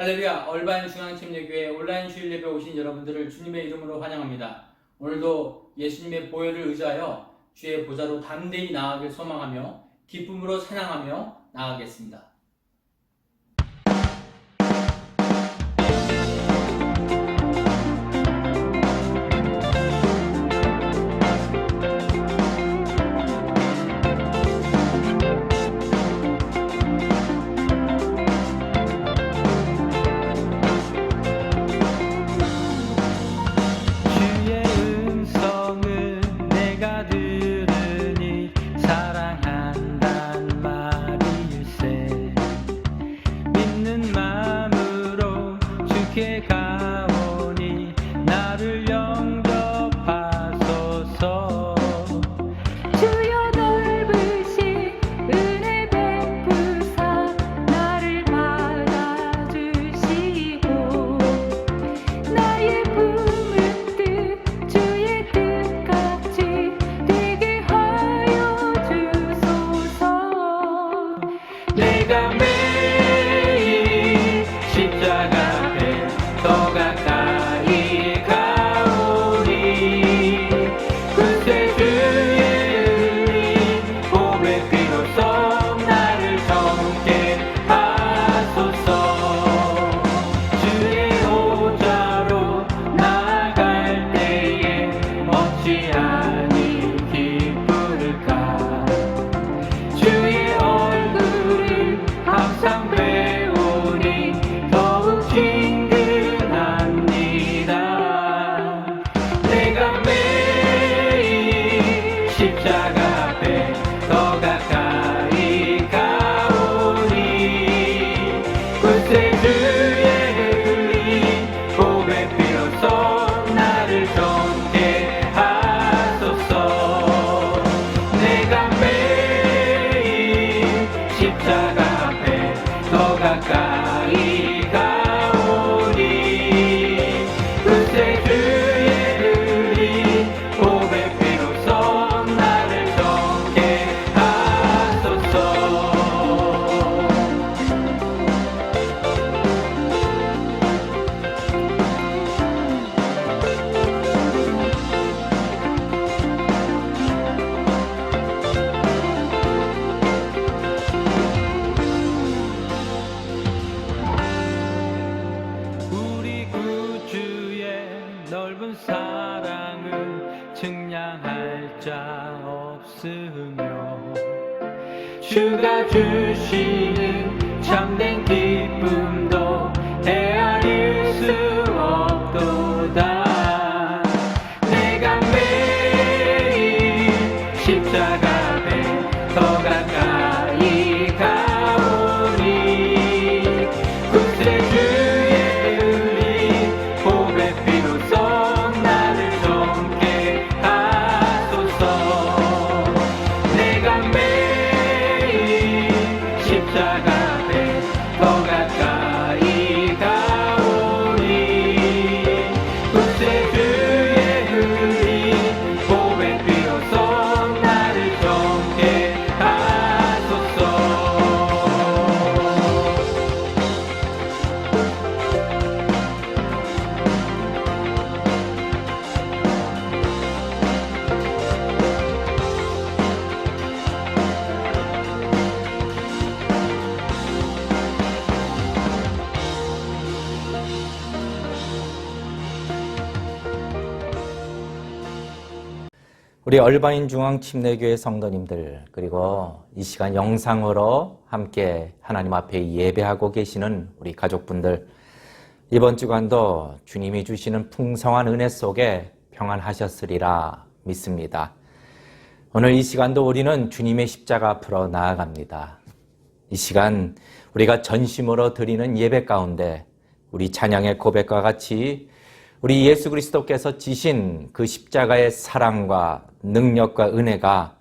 할렐루야, 얼바인 중앙침례교회 온라인 주일 예배 오신 여러분들을 주님의 이름으로 환영합니다. 오늘도 예수님의 보혈을 의지하여 주의 보좌로 담대히 나아가길 소망하며 기쁨으로 찬양하며 나아가겠습니다. 넓은 사랑을 측량할 자 없으며 주가 주시는 참된 기쁨도 헤아릴 수 없도다. 내가 매일 십자가 앞에 더 가까이 가오니 구세주의 흘린 보배 피로써 나를 젊게 하소서. 내가 매일 십자가 앞에 더 가까이 가오니 구세주의 흘린 보배 피로써 나를 젊게 하소서. 우리 얼바인 중앙침례교회 성도님들, 그리고 이 시간 영상으로 함께 하나님 앞에 예배하고 계시는 우리 가족분들, 이번 주간도 주님이 주시는 풍성한 은혜 속에 평안하셨으리라 믿습니다. 오늘 이 시간도 우리는 주님의 십자가 앞으로 나아갑니다. 이 시간 우리가 전심으로 드리는 예배 가운데 우리 찬양의 고백과 같이 우리 예수 그리스도께서 지신 그 십자가의 사랑과 능력과 은혜가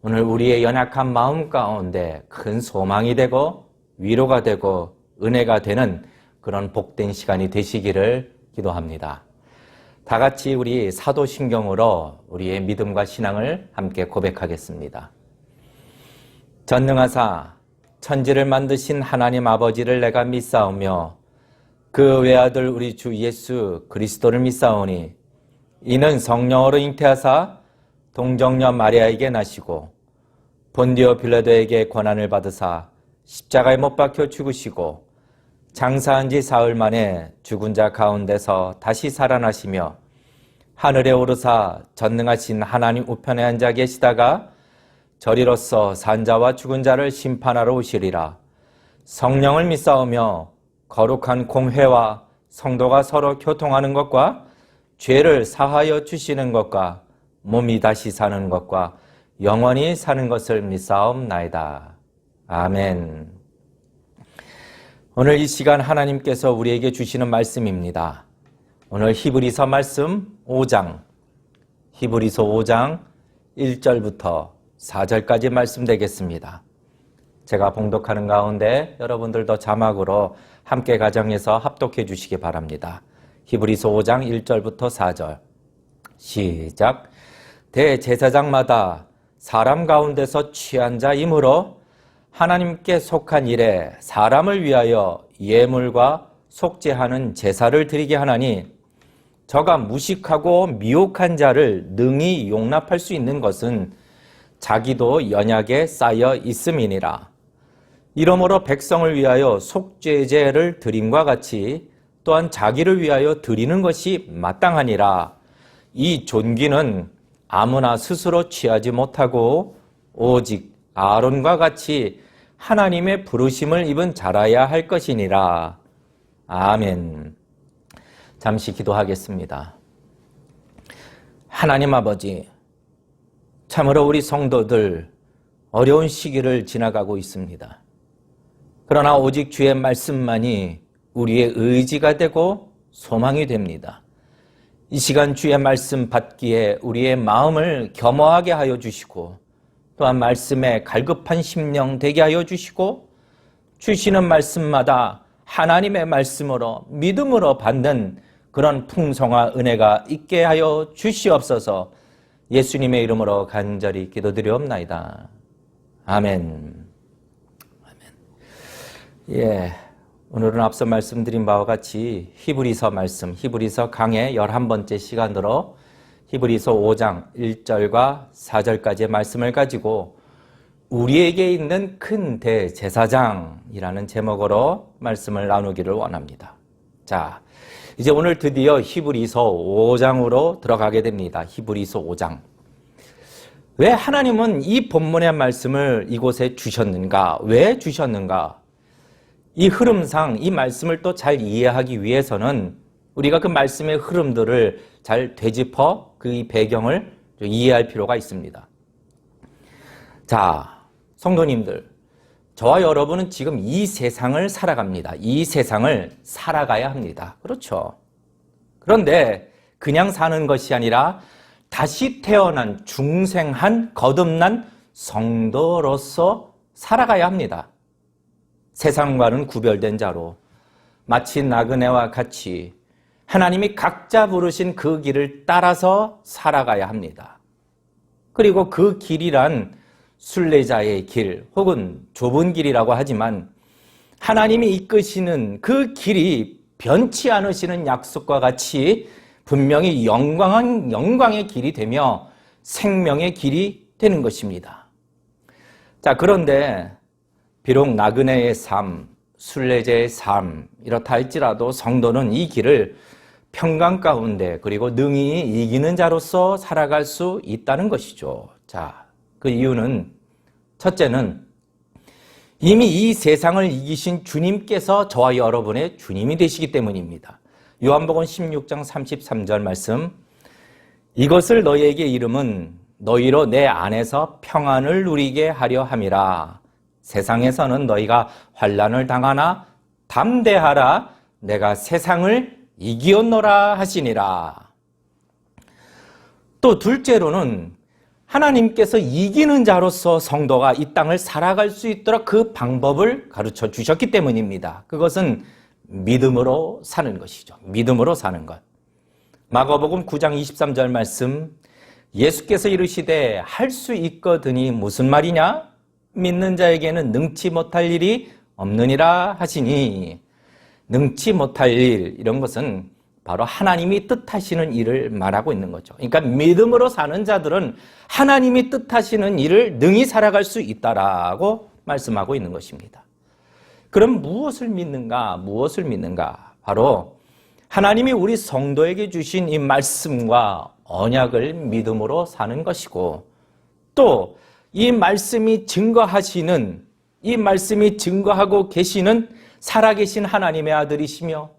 오늘 우리의 연약한 마음 가운데 큰 소망이 되고 위로가 되고 은혜가 되는 그런 복된 시간이 되시기를 기도합니다. 다 같이 우리 사도신경으로 우리의 믿음과 신앙을 함께 고백하겠습니다. 전능하사 천지를 만드신 하나님 아버지를 내가 믿사오며 그 외아들 우리 주 예수 그리스도를 믿사오니 이는 성령으로 잉태하사 동정녀 마리아에게 나시고 본디오 빌라도에게 권한을 받으사 십자가에 못 박혀 죽으시고 장사한 지 사흘 만에 죽은 자 가운데서 다시 살아나시며 하늘에 오르사 전능하신 하나님 우편에 앉아 계시다가 저리로서 산자와 죽은 자를 심판하러 오시리라. 성령을 믿사오며 거룩한 공회와 성도가 서로 교통하는 것과 죄를 사하여 주시는 것과 몸이 다시 사는 것과 영원히 사는 것을 믿사옵나이다. 아멘. 오늘 이 시간 하나님께서 우리에게 주시는 말씀입니다. 오늘 히브리서 말씀 5장, 히브리서 5장 1절부터 4절까지 말씀 되겠습니다. 제가 봉독하는 가운데 여러분들도 자막으로 함께 가정해서 합독해 주시기 바랍니다. 히브리서 5장 1절부터 4절 시작. 대제사장마다 사람 가운데서 취한 자이므로 하나님께 속한 일에 사람을 위하여 예물과 속죄하는 제사를 드리게 하나니 저가 무식하고 미혹한 자를 능히 용납할 수 있는 것은 자기도 연약에 쌓여 있음이니라. 이러므로 백성을 위하여 속죄제를 드림과 같이 또한 자기를 위하여 드리는 것이 마땅하니라. 이 존귀는 아무나 스스로 취하지 못하고 오직 아론과 같이 하나님의 부르심을 입은 자라야 할 것이니라. 아멘. 잠시 기도하겠습니다. 하나님 아버지, 참으로 우리 성도들 어려운 시기를 지나가고 있습니다. 그러나 오직 주의 말씀만이 우리의 의지가 되고 소망이 됩니다. 이 시간 주의 말씀 받기에 우리의 마음을 겸허하게 하여 주시고 또한 말씀에 갈급한 심령 되게 하여 주시고 주시는 말씀마다 하나님의 말씀으로 믿음으로 받는 그런 풍성한 은혜가 있게 하여 주시옵소서. 예수님의 이름으로 간절히 기도드리옵나이다. 아멘. 예, 오늘은 앞서 말씀드린 바와 같이 히브리서 말씀, 히브리서 강의 11번째 시간으로 히브리서 5장 1절과 4절까지의 말씀을 가지고 우리에게 있는 큰 대제사장이라는 제목으로 말씀을 나누기를 원합니다. 자, 이제 오늘 드디어 히브리서 5장으로 들어가게 됩니다. 히브리서 5장. 왜 하나님은 이 본문의 말씀을 이곳에 주셨는가? 왜 주셨는가? 이 흐름상 이 말씀을 또 잘 이해하기 위해서는 우리가 그 말씀의 흐름들을 잘 되짚어 그 배경을 이해할 필요가 있습니다. 자, 성도님들, 저와 여러분은 지금 이 세상을 살아갑니다. 이 세상을 살아가야 합니다. 그렇죠. 그런데 그냥 사는 것이 아니라 다시 태어난 중생한 거듭난 성도로서 살아가야 합니다. 세상과는 구별된 자로 마치 나그네와 같이 하나님이 각자 부르신 그 길을 따라서 살아가야 합니다. 그리고 그 길이란 순례자의 길 혹은 좁은 길이라고 하지만 하나님이 이끄시는 그 길이 변치 않으시는 약속과 같이 분명히 영광의 길이 되며 생명의 길이 되는 것입니다. 자, 그런데 비록 나그네의 삶, 순례자의 삶 이렇다 할지라도 성도는 이 길을 평강 가운데 그리고 능히 이기는 자로서 살아갈 수 있다는 것이죠. 자, 그 이유는 첫째는 이미 이 세상을 이기신 주님께서 저와 여러분의 주님이 되시기 때문입니다. 요한복음 16장 33절 말씀, 이것을 너희에게 이름은 너희로 내 안에서 평안을 누리게 하려 함이라. 세상에서는 너희가 환난을 당하나 담대하라. 내가 세상을 이기었노라 하시니라. 또 둘째로는 하나님께서 이기는 자로서 성도가 이 땅을 살아갈 수 있도록 그 방법을 가르쳐 주셨기 때문입니다. 그것은 믿음으로 사는 것이죠. 믿음으로 사는 것. 마가복음 9장 23절 말씀, 예수께서 이르시되 할 수 있거든이 무슨 말이냐? 믿는 자에게는 능치 못할 일이 없느니라 하시니, 능치 못할 일, 이런 것은 바로 하나님이 뜻하시는 일을 말하고 있는 거죠. 그러니까 믿음으로 사는 자들은 하나님이 뜻하시는 일을 능히 살아갈 수 있다라고 말씀하고 있는 것입니다. 그럼 무엇을 믿는가? 무엇을 믿는가? 바로 하나님이 우리 성도에게 주신 이 말씀과 언약을 믿음으로 사는 것이고, 또 이 말씀이 증거하시는, 이 말씀이 증거하고 계시는 살아계신 하나님의 아들이시며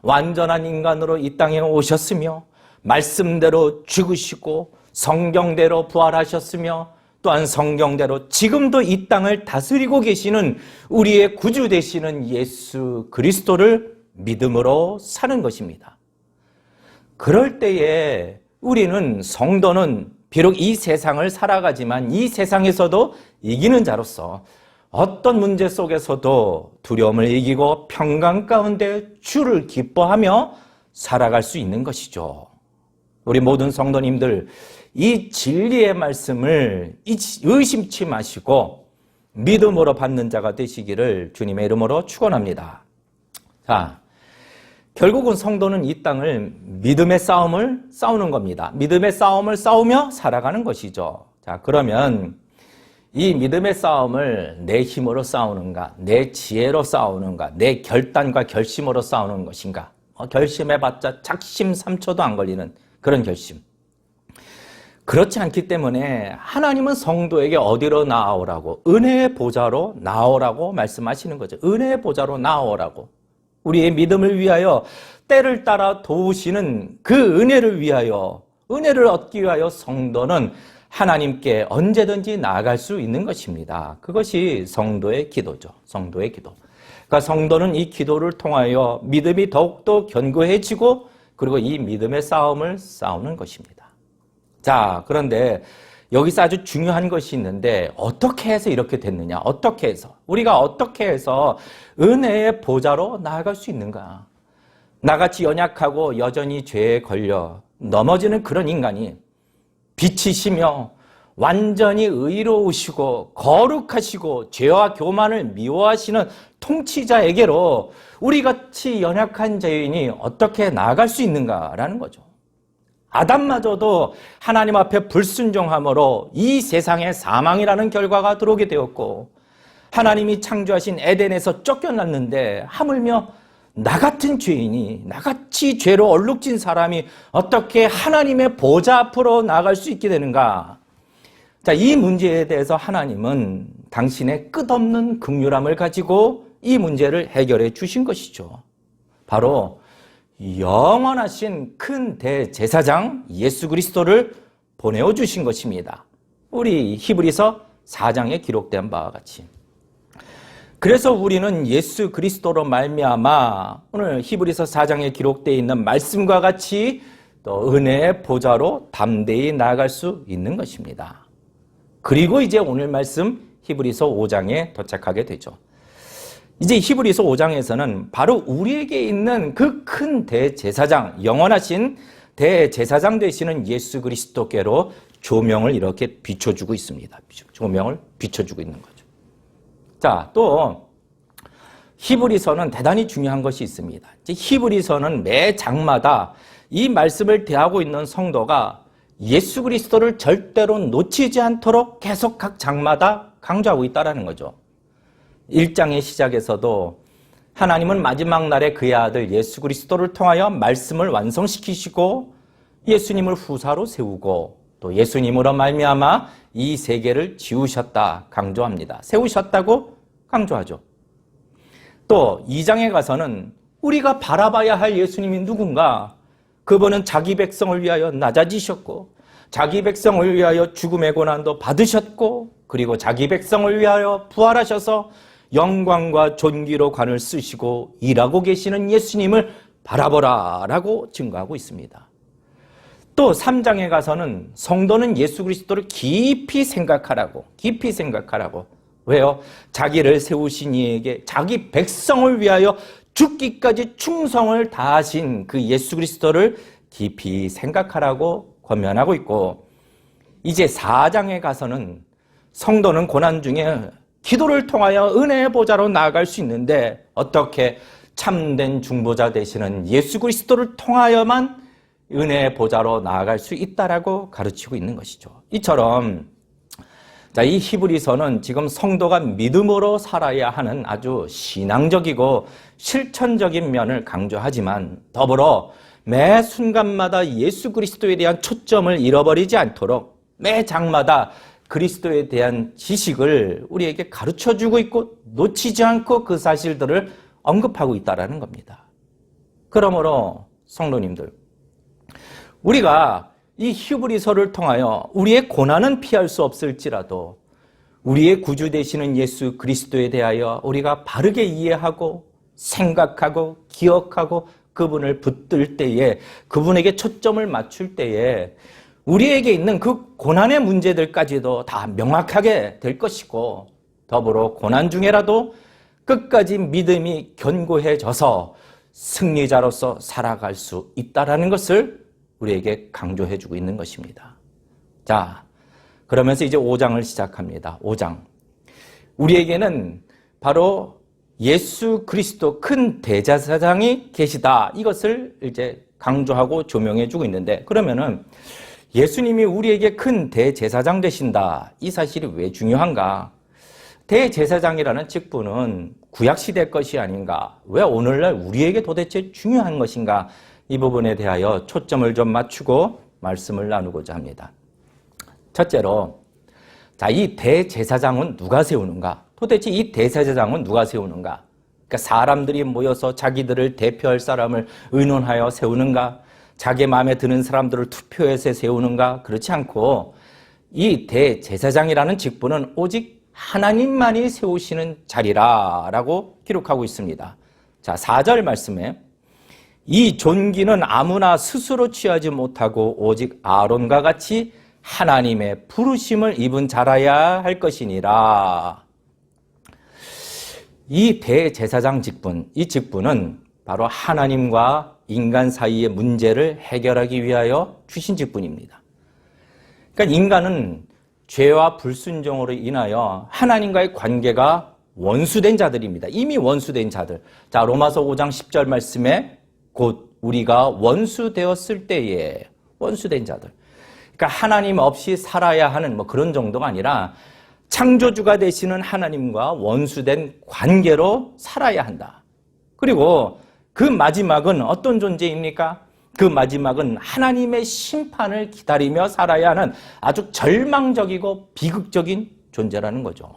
완전한 인간으로 이 땅에 오셨으며 말씀대로 죽으시고 성경대로 부활하셨으며 또한 성경대로 지금도 이 땅을 다스리고 계시는 우리의 구주 되시는 예수 그리스도를 믿음으로 사는 것입니다. 그럴 때에 우리는, 성도는 비록 이 세상을 살아가지만 이 세상에서도 이기는 자로서 어떤 문제 속에서도 두려움을 이기고 평강 가운데 주를 기뻐하며 살아갈 수 있는 것이죠. 우리 모든 성도님들, 이 진리의 말씀을 의심치 마시고 믿음으로 받는 자가 되시기를 주님의 이름으로 축원합니다. 자, 결국은 성도는 이 땅을 믿음의 싸움을 싸우는 겁니다. 믿음의 싸움을 싸우며 살아가는 것이죠. 자, 그러면 이 믿음의 싸움을 내 힘으로 싸우는가, 내 지혜로 싸우는가, 내 결단과 결심으로 싸우는 것인가? 결심해봤자 작심 3초도 안 걸리는 그런 결심. 그렇지 않기 때문에 하나님은 성도에게 어디로 나아오라고, 은혜의 보좌로 나아오라고 말씀하시는 거죠. 은혜의 보좌로 나아오라고. 우리의 믿음을 위하여 때를 따라 도우시는 그 은혜를 위하여, 은혜를 얻기 위하여 성도는 하나님께 언제든지 나아갈 수 있는 것입니다. 그것이 성도의 기도죠. 성도의 기도. 그러니까 성도는 이 기도를 통하여 믿음이 더욱더 견고해지고, 그리고 이 믿음의 싸움을 싸우는 것입니다. 자, 그런데 여기서 아주 중요한 것이 있는데, 어떻게 해서 이렇게 됐느냐? 어떻게 해서? 우리가 어떻게 해서 은혜의 보좌로 나아갈 수 있는가? 나같이 연약하고 여전히 죄에 걸려 넘어지는 그런 인간이 빛이시며 완전히 의로우시고 거룩하시고 죄와 교만을 미워하시는 통치자에게로 우리같이 연약한 죄인이 어떻게 나아갈 수 있는가라는 거죠. 아담마저도 하나님 앞에 불순종함으로 이 세상에 사망이라는 결과가 들어오게 되었고, 하나님이 창조하신 에덴에서 쫓겨났는데 하물며 나 같은 죄인이, 나같이 죄로 얼룩진 사람이 어떻게 하나님의 보좌 앞으로 나아갈 수 있게 되는가? 자, 이 문제에 대해서 하나님은 당신의 끝없는 긍휼함을 가지고 이 문제를 해결해 주신 것이죠. 바로 영원하신 큰 대제사장 예수 그리스도를 보내어 주신 것입니다. 우리 히브리서 4장에 기록된 바와 같이. 그래서 우리는 예수 그리스도로 말미암아 오늘 히브리서 4장에 기록되어 있는 말씀과 같이 또 은혜의 보좌로 담대히 나아갈 수 있는 것입니다. 그리고 이제 오늘 말씀 히브리서 5장에 도착하게 되죠. 이제 히브리서 5장에서는 바로 우리에게 있는 그 큰 대제사장, 영원하신 대제사장 되시는 예수 그리스도께로 조명을 이렇게 비춰주고 있습니다. 조명을 비춰주고 있는 거죠. 자, 또 히브리서는 대단히 중요한 것이 있습니다. 히브리서는 매 장마다 이 말씀을 대하고 있는 성도가 예수 그리스도를 절대로 놓치지 않도록 계속 각 장마다 강조하고 있다는 거죠. 1장의 시작에서도 하나님은 마지막 날에 그의 아들 예수 그리스도를 통하여 말씀을 완성시키시고 예수님을 후사로 세우고 또 예수님으로 말미암아 이 세계를 지우셨다 강조합니다. 세우셨다고 강조하죠. 또 2장에 가서는 우리가 바라봐야 할 예수님이 누군가? 그분은 자기 백성을 위하여 낮아지셨고 자기 백성을 위하여 죽음의 고난도 받으셨고 그리고 자기 백성을 위하여 부활하셔서 영광과 존귀로 관을 쓰시고 일하고 계시는 예수님을 바라보라 라고 증거하고 있습니다. 또 3장에 가서는 성도는 예수 그리스도를 깊이 생각하라고 왜요? 자기를 세우신 이에게 자기 백성을 위하여 죽기까지 충성을 다하신 그 예수 그리스도를 깊이 생각하라고 권면하고 있고 이제 4장에 가서는 성도는 고난 중에 기도를 통하여 은혜의 보좌로 나아갈 수 있는데 어떻게? 참된 중보자 되시는 예수 그리스도를 통하여만 은혜의 보좌로 나아갈 수 있다라고 가르치고 있는 것이죠. 이처럼 이 히브리서는 지금 성도가 믿음으로 살아야 하는 아주 신앙적이고 실천적인 면을 강조하지만 더불어 매 순간마다 예수 그리스도에 대한 초점을 잃어버리지 않도록 매 장마다 그리스도에 대한 지식을 우리에게 가르쳐주고 있고 놓치지 않고 그 사실들을 언급하고 있다는 겁니다. 그러므로 성도님들, 우리가 이 히브리서를 통하여 우리의 고난은 피할 수 없을지라도 우리의 구주 되시는 예수 그리스도에 대하여 우리가 바르게 이해하고 생각하고 기억하고 그분을 붙들 때에, 그분에게 초점을 맞출 때에 우리에게 있는 그 고난의 문제들까지도 다 명확하게 될 것이고, 더불어 고난 중에라도 끝까지 믿음이 견고해져서 승리자로서 살아갈 수 있다는 것을 우리에게 강조해 주고 있는 것입니다. 자, 그러면서 이제 5장을 시작합니다. 5장. 우리에게는 바로 예수 그리스도 큰 대제사장이 계시다. 이것을 이제 강조하고 조명해 주고 있는데, 그러면은 예수님이 우리에게 큰 대제사장 되신다. 이 사실이 왜 중요한가? 대제사장이라는 직분은 구약시대 것이 아닌가? 왜 오늘날 우리에게 도대체 중요한 것인가? 이 부분에 대하여 초점을 좀 맞추고 말씀을 나누고자 합니다. 첫째로, 이 대제사장은 누가 세우는가? 도대체 이 대제사장은 누가 세우는가? 그러니까 사람들이 모여서 자기들을 대표할 사람을 의논하여 세우는가? 자기 마음에 드는 사람들을 투표해서 세우는가? 그렇지 않고 이 대제사장이라는 직분은 오직 하나님만이 세우시는 자리라라고 기록하고 있습니다. 자, 4절 말씀에 이 존귀는 아무나 스스로 취하지 못하고 오직 아론과 같이 하나님의 부르심을 입은 자라야 할 것이니라. 이 대제사장 직분, 이 직분은 바로 하나님과 인간 사이의 문제를 해결하기 위하여 주신 직분입니다. 그러니까 인간은 죄와 불순종으로 인하여 하나님과의 관계가 원수된 자들입니다. 이미 원수된 자들. 자, 로마서 5장 10절 말씀에 곧 우리가 원수되었을 때에 원수된 자들. 그러니까 하나님 없이 살아야 하는 그런 정도가 아니라 창조주가 되시는 하나님과 원수된 관계로 살아야 한다. 그리고 그 마지막은 어떤 존재입니까? 그 마지막은 하나님의 심판을 기다리며 살아야 하는 아주 절망적이고 비극적인 존재라는 거죠.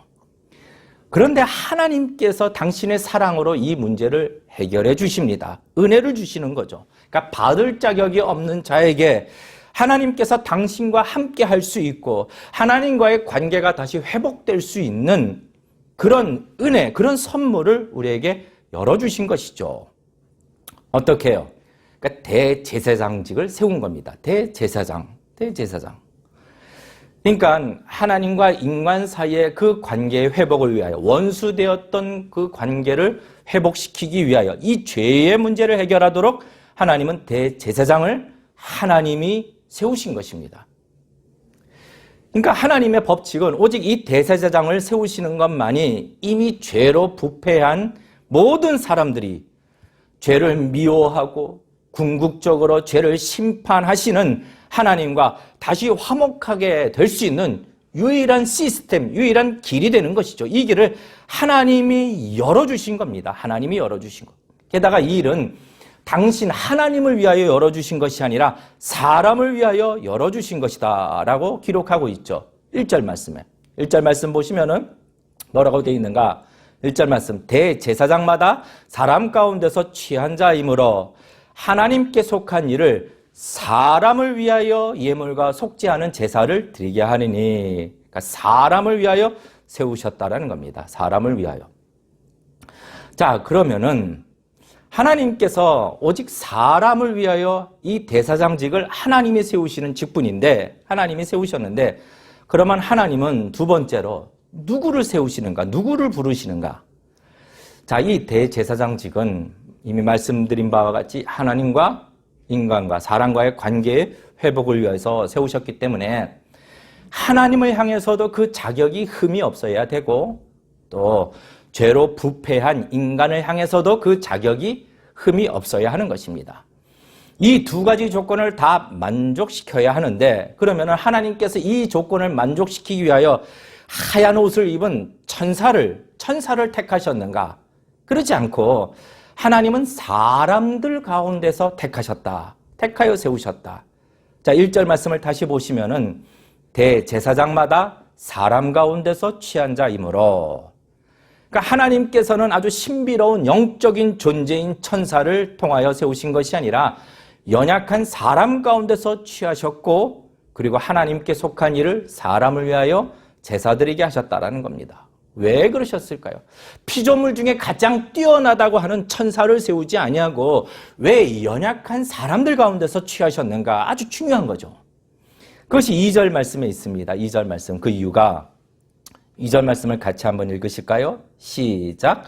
그런데 하나님께서 당신의 사랑으로 이 문제를 해결해 주십니다. 은혜를 주시는 거죠. 그러니까 받을 자격이 없는 자에게 하나님께서 당신과 함께 할 수 있고 하나님과의 관계가 다시 회복될 수 있는 그런 은혜, 그런 선물을 우리에게 열어주신 것이죠. 어떻게 해요? 그러니까 대제사장직을 세운 겁니다. 대제사장. 그러니까 하나님과 인간 사이의 그 관계의 회복을 위하여, 원수되었던 그 관계를 회복시키기 위하여 이 죄의 문제를 해결하도록 하나님은 대제사장을 하나님이 세우신 것입니다. 그러니까 하나님의 법칙은 오직 이 대제사장을 세우시는 것만이 이미 죄로 부패한 모든 사람들이 죄를 미워하고 궁극적으로 죄를 심판하시는 하나님과 다시 화목하게 될 수 있는 유일한 시스템, 유일한 길이 되는 것이죠. 이 길을 하나님이 열어주신 겁니다. 하나님이 열어주신 것. 게다가 이 일은 당신 하나님을 위하여 열어주신 것이 아니라 사람을 위하여 열어주신 것이다 라고 기록하고 있죠. 1절 말씀에. 1절 말씀 보시면은 뭐라고 되어 있는가? 1절 말씀. 대제사장마다 사람 가운데서 취한 자이므로 하나님께 속한 일을 사람을 위하여 예물과 속지 않은 제사를 드리게 하느니, 그러니까 사람을 위하여 세우셨다라는 겁니다. 사람을 위하여. 자, 그러면은 하나님께서 오직 사람을 위하여 이 대사장직을 하나님이 세우시는 직분인데, 하나님이 세우셨는데, 그러면 하나님은 두 번째로 누구를 세우시는가? 누구를 부르시는가? 자, 이 대제사장직은 이미 말씀드린 바와 같이 하나님과 인간과 사람과의 관계의 회복을 위해서 세우셨기 때문에 하나님을 향해서도 그 자격이 흠이 없어야 되고, 또 죄로 부패한 인간을 향해서도 그 자격이 흠이 없어야 하는 것입니다. 이 두 가지 조건을 다 만족시켜야 하는데, 그러면 하나님께서 이 조건을 만족시키기 위하여 하얀 옷을 입은 천사를 택하셨는가? 그렇지 않고 하나님은 사람들 가운데서 택하여 세우셨다. 자, 1절 말씀을 다시 보시면은 대제사장마다 사람 가운데서 취한 자이므로, 그러니까 하나님께서는 아주 신비로운 영적인 존재인 천사를 통하여 세우신 것이 아니라 연약한 사람 가운데서 취하셨고, 그리고 하나님께 속한 일을 사람을 위하여 제사드리게 하셨다라는 겁니다. 왜 그러셨을까요? 피조물 중에 가장 뛰어나다고 하는 천사를 세우지 아니하고 왜 연약한 사람들 가운데서 취하셨는가? 아주 중요한 거죠. 그것이 2절 말씀에 있습니다. 2절 말씀, 그 이유가 2절 말씀을 같이 한번 읽으실까요? 시작.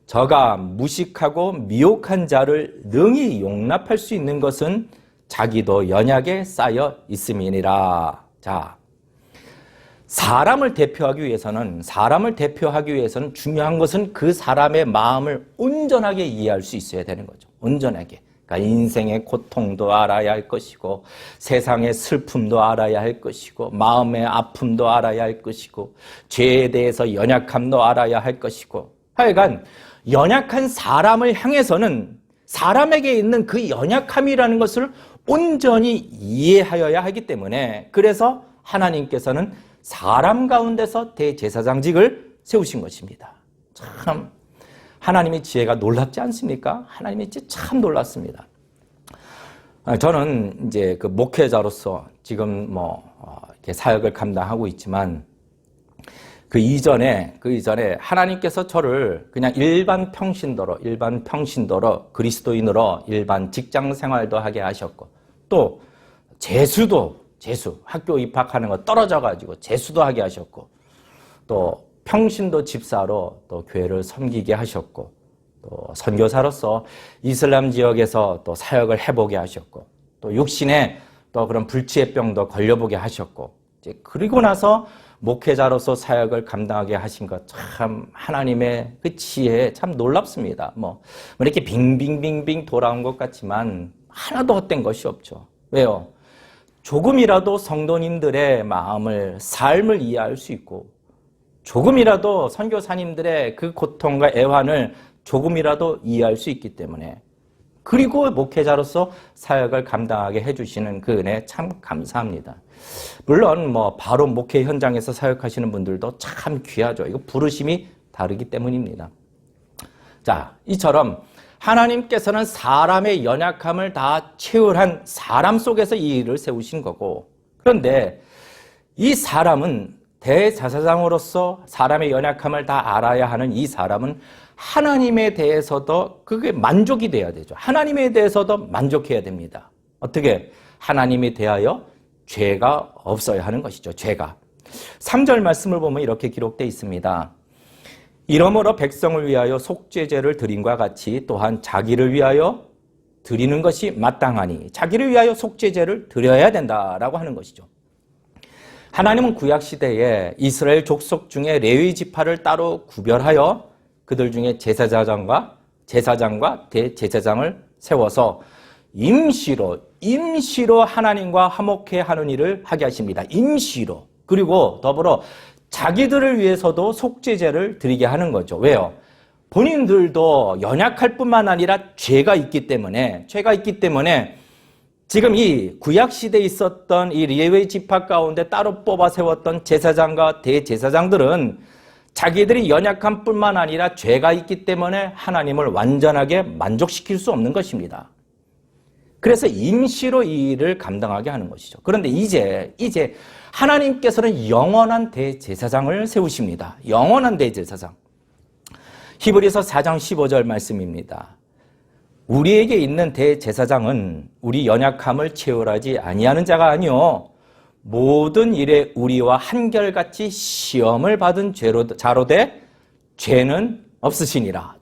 저가 무식하고 미혹한 자를 능히 용납할 수 있는 것은 자기도 연약에 쌓여 있음이니라. 자, 사람을 대표하기 위해서는 중요한 것은 그 사람의 마음을 온전하게 이해할 수 있어야 되는 거죠. 온전하게. 그러니까 인생의 고통도 알아야 할 것이고, 세상의 슬픔도 알아야 할 것이고, 마음의 아픔도 알아야 할 것이고, 죄에 대해서 연약함도 알아야 할 것이고, 하여간 연약한 사람을 향해서는 사람에게 있는 그 연약함이라는 것을 온전히 이해하여야 하기 때문에, 그래서 하나님께서는 사람 가운데서 대제사장직을 세우신 것입니다. 참 하나님의 지혜가 놀랍지 않습니까? 하나님의 지혜 참 놀랍습니다. 저는 이제 그 목회자로서 지금 이렇게 사역을 감당하고 있지만, 그 이전에 하나님께서 저를 그냥 일반 평신도로 그리스도인으로 일반 직장 생활도 하게 하셨고, 또 재수 학교 입학하는 거 떨어져가지고 재수도 하게 하셨고, 또 평신도 집사로 또 교회를 섬기게 하셨고, 또 선교사로서 이슬람 지역에서 또 사역을 해보게 하셨고, 또 육신에 또 그런 불치의 병도 걸려보게 하셨고, 이제 그리고 나서 목회자로서 사역을 감당하게 하신 것, 참 하나님의 그 지혜 참 놀랍습니다. 이렇게 빙빙빙빙 돌아온 것 같지만 하나도 헛된 것이 없죠. 왜요? 조금이라도 성도님들의 마음을, 삶을 이해할 수 있고, 조금이라도 선교사님들의 그 고통과 애환을 조금이라도 이해할 수 있기 때문에, 그리고 목회자로서 사역을 감당하게 해주시는 그 은혜 참 감사합니다. 물론 바로 목회 현장에서 사역하시는 분들도 참 귀하죠. 이거 부르심이 다르기 때문입니다. 자, 이처럼 하나님께서는 사람의 연약함을 다 채울한 사람 속에서 이 일을 세우신 거고, 그런데 이 사람은 대제사장으로서 사람의 연약함을 다 알아야 하는 이 사람은 하나님에 대해서도 그게 만족이 돼야 되죠. 하나님에 대해서도 만족해야 됩니다. 어떻게? 하나님에 대하여 죄가 없어야 하는 것이죠. 죄가. 3절 말씀을 보면 이렇게 기록되어 있습니다. 이러므로 백성을 위하여 속죄제를 드림과 같이 또한 자기를 위하여 드리는 것이 마땅하니, 자기를 위하여 속죄제를 드려야 된다라고 하는 것이죠. 하나님은 구약시대에 이스라엘 족속 중에 레위 지파를 따로 구별하여 그들 중에 제사장과 대제사장을 세워서 임시로 하나님과 화목해 하는 일을 하게 하십니다. 임시로. 그리고 더불어 자기들을 위해서도 속죄제를 드리게 하는 거죠. 왜요? 본인들도 연약할 뿐만 아니라 죄가 있기 때문에 지금 이 구약시대에 있었던 이 레위 지파 가운데 따로 뽑아 세웠던 제사장과 대제사장들은 자기들이 연약함 뿐만 아니라 죄가 있기 때문에 하나님을 완전하게 만족시킬 수 없는 것입니다. 그래서 임시로 이 일을 감당하게 하는 것이죠. 그런데 이제 하나님께서는 영원한 대제사장을 세우십니다. 영원한 대제사장. 히브리서 4장 15절 말씀입니다. 우리에게 있는 대제사장은 우리 연약함을 채울하지 아니하는 자가 아니요 모든 일에 우리와 한결같이 시험을 받은 자로되 죄는 없으시니라.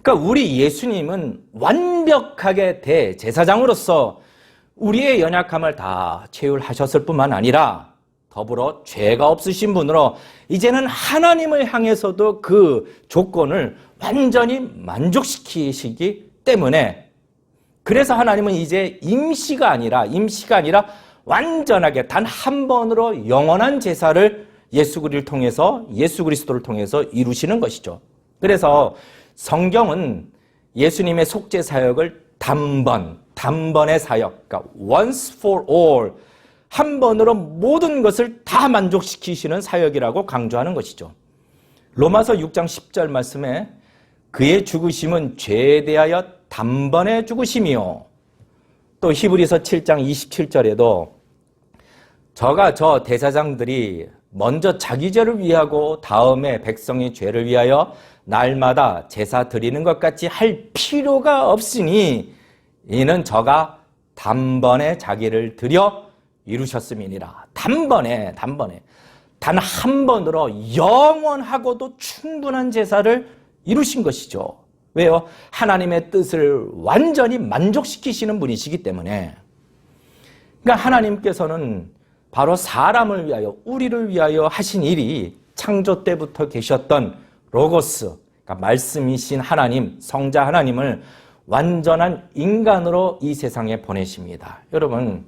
그러니까 우리 예수님은 완벽하게 대제사장으로서 우리의 연약함을 다 채울하셨을 뿐만 아니라 더불어 죄가 없으신 분으로 이제는 하나님을 향해서도 그 조건을 완전히 만족시키시기 때문에, 그래서 하나님은 이제 임시가 아니라 완전하게 단 한 번으로 영원한 제사를 예수 그리스도를 통해서 이루시는 것이죠. 그래서 성경은 예수님의 속죄 사역을 단번의 사역, 그러니까 once for all, 한 번으로 모든 것을 다 만족시키시는 사역이라고 강조하는 것이죠. 로마서 6장 10절 말씀에 그의 죽으심은 죄에 대하여 단번에 죽으심이요. 또 히브리서 7장 27절에도 저 대사장들이 먼저 자기 죄를 위하고 다음에 백성의 죄를 위하여 날마다 제사 드리는 것 같이 할 필요가 없으니 이는 저가 단번에 자기를 드려 이루셨음이니라. 단번에 단 한 번으로 영원하고도 충분한 제사를 이루신 것이죠. 왜요? 하나님의 뜻을 완전히 만족시키시는 분이시기 때문에. 그러니까 하나님께서는 바로 사람을 위하여, 우리를 위하여 하신 일이 창조 때부터 계셨던 로고스, 그러니까 말씀이신 하나님, 성자 하나님을 완전한 인간으로 이 세상에 보내십니다. 여러분,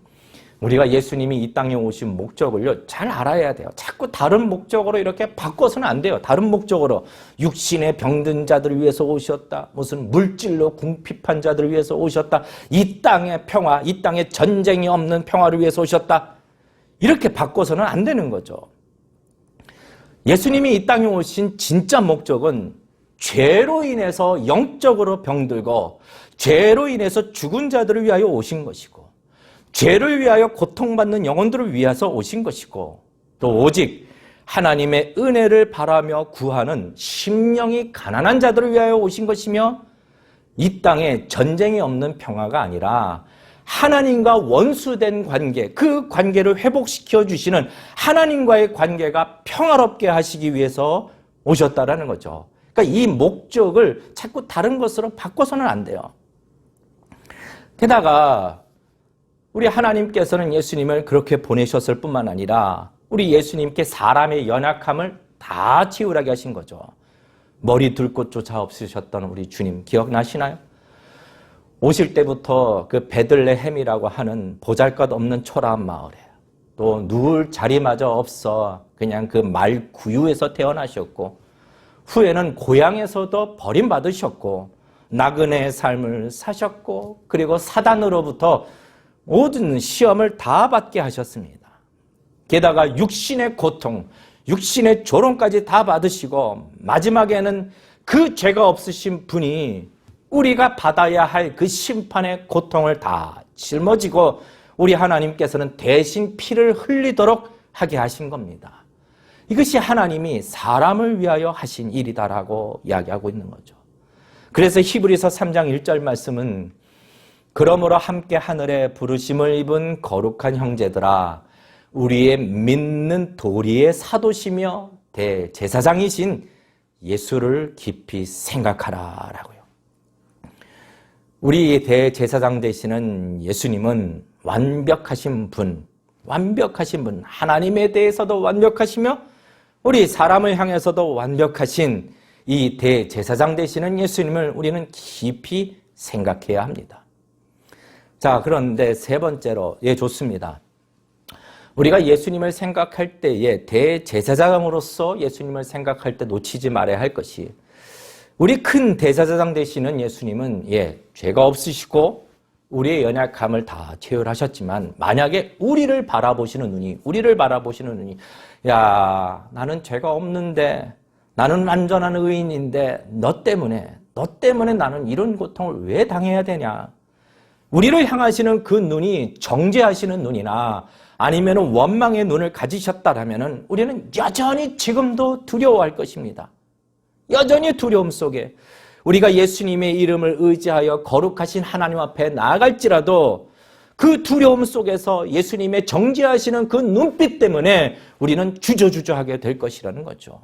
우리가 예수님이 이 땅에 오신 목적을요, 잘 알아야 돼요. 자꾸 다른 목적으로 이렇게 바꿔서는 안 돼요. 다른 목적으로 육신의 병든 자들을 위해서 오셨다, 무슨 물질로 궁핍한 자들을 위해서 오셨다, 이 땅의 평화, 이 땅에 전쟁이 없는 평화를 위해서 오셨다, 이렇게 바꿔서는 안 되는 거죠. 예수님이 이 땅에 오신 진짜 목적은 죄로 인해서 영적으로 병들고 죄로 인해서 죽은 자들을 위하여 오신 것이고, 죄를 위하여 고통받는 영혼들을 위해서 오신 것이고, 또 오직 하나님의 은혜를 바라며 구하는 심령이 가난한 자들을 위하여 오신 것이며, 이 땅에 전쟁이 없는 평화가 아니라 하나님과 원수된 관계, 그 관계를 회복시켜 주시는 하나님과의 관계가 평화롭게 하시기 위해서 오셨다라는 거죠. 그러니까 이 목적을 자꾸 다른 것으로 바꿔서는 안 돼요. 게다가 우리 하나님께서는 예수님을 그렇게 보내셨을 뿐만 아니라 우리 예수님께 사람의 연약함을 다 치유하게 하신 거죠. 머리 둘 곳조차 없으셨던 우리 주님 기억나시나요? 오실 때부터 그 베들레헴이라고 하는 보잘것없는 초라한 마을에, 또 누울 자리마저 없어 그냥 그 말 구유에서 태어나셨고, 후에는 고향에서도 버림받으셨고, 나그네의 삶을 사셨고, 그리고 사단으로부터 모든 시험을 다 받게 하셨습니다. 게다가 육신의 고통, 육신의 조롱까지 다 받으시고, 마지막에는 그 죄가 없으신 분이 우리가 받아야 할 그 심판의 고통을 다 짊어지고 우리 하나님께서는 대신 피를 흘리도록 하게 하신 겁니다. 이것이 하나님이 사람을 위하여 하신 일이다라고 이야기하고 있는 거죠. 그래서 히브리서 3장 1절 말씀은 그러므로 함께 하늘에 부르심을 입은 거룩한 형제들아, 우리의 믿는 도리의 사도시며 대제사장이신 예수를 깊이 생각하라라고요. 우리 대제사장 되시는 예수님은 완벽하신 분, 하나님에 대해서도 완벽하시며 우리 사람을 향해서도 완벽하신 이 대제사장 되시는 예수님을 우리는 깊이 생각해야 합니다. 자, 그런데 세 번째로, 좋습니다. 우리가 예수님을 생각할 때에 대제사장으로서 예수님을 생각할 때 놓치지 말아야 할 것이, 우리 큰 대제사장 되시는 예수님은 죄가 없으시고 우리의 연약함을 다 체휼하셨지만, 만약에 우리를 바라보시는 눈이 야, 나는 죄가 없는데, 나는 완전한 의인인데 너 때문에 나는 이런 고통을 왜 당해야 되냐, 우리를 향하시는 그 눈이 정죄하시는 눈이나 아니면 원망의 눈을 가지셨다라면 우리는 여전히 지금도 두려워할 것입니다. 여전히 두려움 속에 우리가 예수님의 이름을 의지하여 거룩하신 하나님 앞에 나아갈지라도 그 두려움 속에서 예수님의 정죄하시는 그 눈빛 때문에 우리는 주저주저하게 될 것이라는 거죠.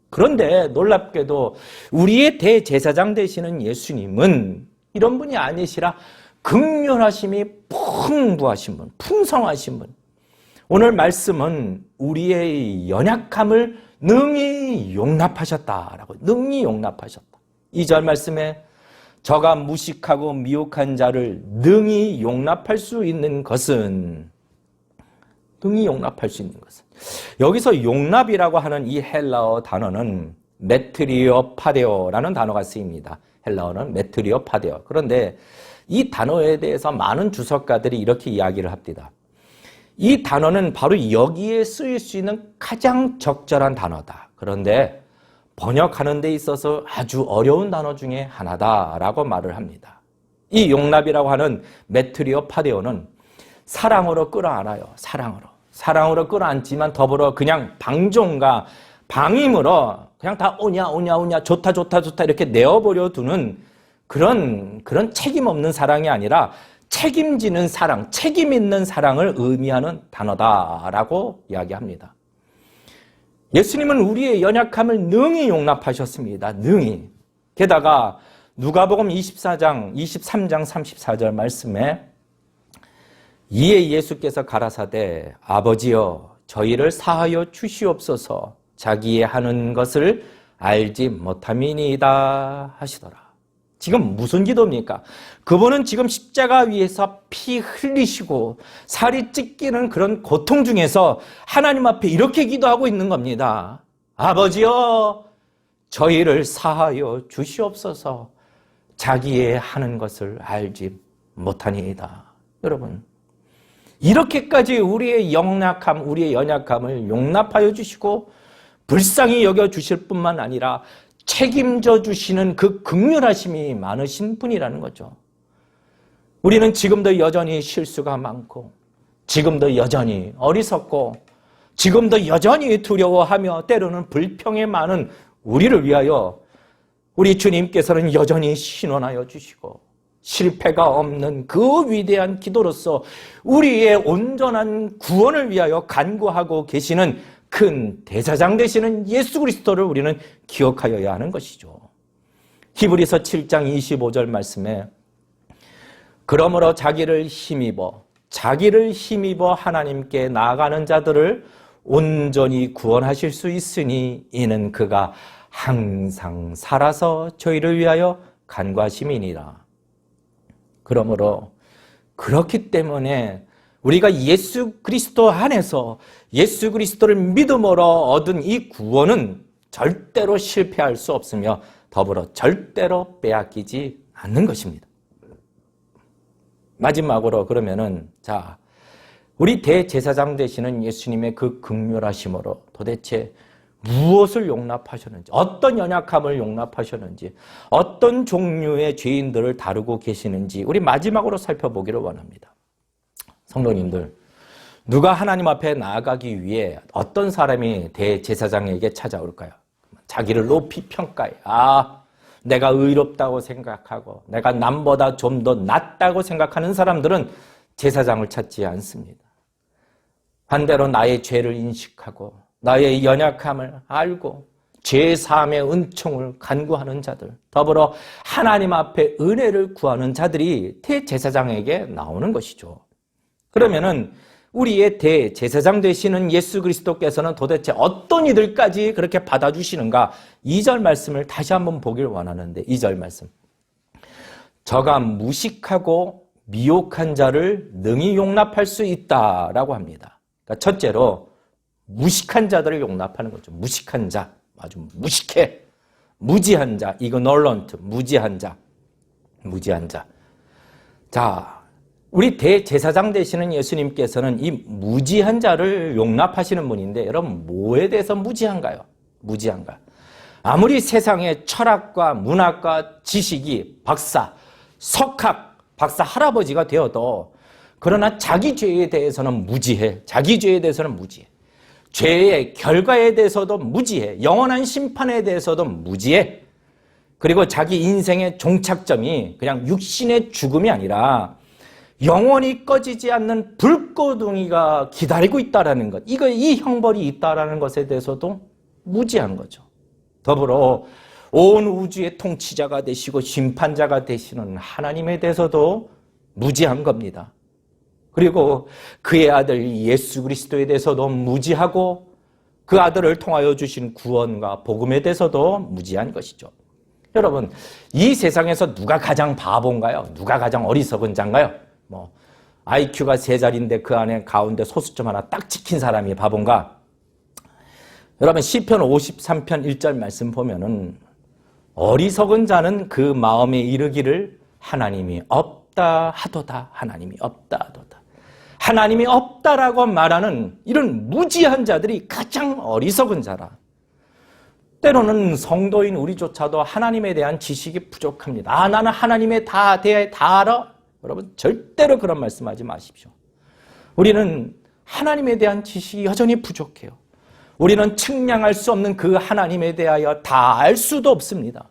그런데 놀랍게도 우리의 대제사장 되시는 예수님은 이런 분이 아니시라 극렬하심이 풍부하신 분, 풍성하신 분, 오늘 말씀은 우리의 연약함을 능히 용납하셨다라고, 능히 용납하셨다. 2절 말씀에 저가 무식하고 미혹한 자를 능히 용납할 수 있는 것은, 능히 용납할 수 있는 것은, 여기서 용납이라고 하는 이 헬라어 단어는 메트리오 파데오라는 단어가 쓰입니다. 헬라어는 메트리오 파데오. 그런데 이 단어에 대해서 많은 주석가들이 이렇게 이야기를 합니다. 이 단어는 바로 여기에 쓰일 수 있는 가장 적절한 단어다. 그런데 번역하는 데 있어서 아주 어려운 단어 중에 하나다라고 말을 합니다. 이 용납이라고 하는 메트리오 파데오는 사랑으로 끌어안아요. 사랑으로 끌어안지만 더불어 그냥 방종과 방임으로 그냥 다 오냐 좋다 이렇게 내어버려 두는 그런 책임 없는 사랑이 아니라 책임지는 사랑, 책임 있는 사랑을 의미하는 단어다라고 이야기합니다. 예수님은 우리의 연약함을 능히 용납하셨습니다. 능히. 게다가 누가복음 23장 34절 말씀에 이에 예수께서 가라사대 아버지여 저희를 사하여 주시옵소서 자기의 하는 것을 알지 못함이니이다 하시더라. 지금 무슨 기도입니까? 그분은 지금 십자가 위에서 피 흘리시고 살이 찢기는 그런 고통 중에서 하나님 앞에 이렇게 기도하고 있는 겁니다. 아버지여 저희를 사하여 주시옵소서 자기의 하는 것을 알지 못하니이다. 여러분, 이렇게까지 우리의 연약함, 우리의 연약함을 용납하여 주시고 불쌍히 여겨주실 뿐만 아니라 책임져 주시는 그 긍휼하심이 많으신 분이라는 거죠. 우리는 지금도 여전히 실수가 많고 지금도 여전히 어리석고 지금도 여전히 두려워하며 때로는 불평이 많은 우리를 위하여 우리 주님께서는 여전히 신원하여 주시고 실패가 없는 그 위대한 기도로서 우리의 온전한 구원을 위하여 간구하고 계시는 큰 대제사장 되시는 예수 그리스도를 우리는 기억하여야 하는 것이죠. 히브리서 7장 25절 말씀에 그러므로 자기를 힘입어 하나님께 나아가는 자들을 온전히 구원하실 수 있으니 이는 그가 항상 살아서 저희를 위하여 간구하심이니라. 그러므로 그렇기 때문에 우리가 예수 그리스도 안에서 예수 그리스도를 믿음으로 얻은 이 구원은 절대로 실패할 수 없으며 더불어 절대로 빼앗기지 않는 것입니다. 마지막으로 그러면은 자, 우리 대제사장 되시는 예수님의 그 긍휼하심으로 도대체 무엇을 용납하셨는지, 어떤 연약함을 용납하셨는지, 어떤 종류의 죄인들을 다루고 계시는지 우리 마지막으로 살펴보기를 원합니다. 성도님들, 누가 하나님 앞에 나아가기 위해 어떤 사람이 대제사장에게 찾아올까요? 자기를 높이 평가해. 내가 의롭다고 생각하고 내가 남보다 좀 더 낫다고 생각하는 사람들은 제사장을 찾지 않습니다. 반대로 나의 죄를 인식하고 나의 연약함을 알고 죄사함의 은총을 간구하는 자들, 더불어 하나님 앞에 은혜를 구하는 자들이 대제사장에게 나오는 것이죠. 그러면은 우리의 대제사장 되시는 예수 그리스도께서는 도대체 어떤 이들까지 그렇게 받아주시는가? 2절 말씀을 다시 한번 보길 원하는데 2절 말씀. 저가 무식하고 미혹한 자를 능히 용납할 수 있다라고 합니다. 그러니까 첫째로 무식한 자들을 용납하는 거죠. 무식한 자, 아주 무식해. 무지한 자, ignorant, 무지한 자. 자, 우리 대제사장 되시는 예수님께서는 이 무지한 자를 용납하시는 분인데 여러분 뭐에 대해서 무지한가요? 아무리 세상의 철학과 문학과 지식이 박사, 석학, 박사 할아버지가 되어도 그러나 자기 죄에 대해서는 무지해. 죄의 결과에 대해서도 무지해. 영원한 심판에 대해서도 무지해. 그리고 자기 인생의 종착점이 그냥 육신의 죽음이 아니라 영원히 꺼지지 않는 불꽃둥이가 기다리고 있다라는 것. 이 형벌이 있다라는 것에 대해서도 무지한 거죠. 더불어 온 우주의 통치자가 되시고 심판자가 되시는 하나님에 대해서도 무지한 겁니다. 그리고 그의 아들 예수 그리스도에 대해서도 무지하고 그 아들을 통하여 주신 구원과 복음에 대해서도 무지한 것이죠. 여러분, 이 세상에서 누가 가장 바본가요? 누가 가장 어리석은 자인가요? IQ가 3자리인데 그 안에 가운데 소수점 하나 딱 찍힌 사람이 바본가? 여러분, 시편 53편 1절 말씀 보면은 어리석은 자는 그 마음에 이르기를 하나님이 없다 하도다. 하나님이 없다 하도다. 하나님이 없다라고 말하는 이런 무지한 자들이 가장 어리석은 자라. 때로는 성도인 우리조차도 하나님에 대한 지식이 부족합니다. 나는 하나님에 다 알아? 여러분, 절대로 그런 말씀하지 마십시오. 우리는 하나님에 대한 지식이 여전히 부족해요. 우리는 측량할 수 없는 그 하나님에 대하여 다 알 수도 없습니다.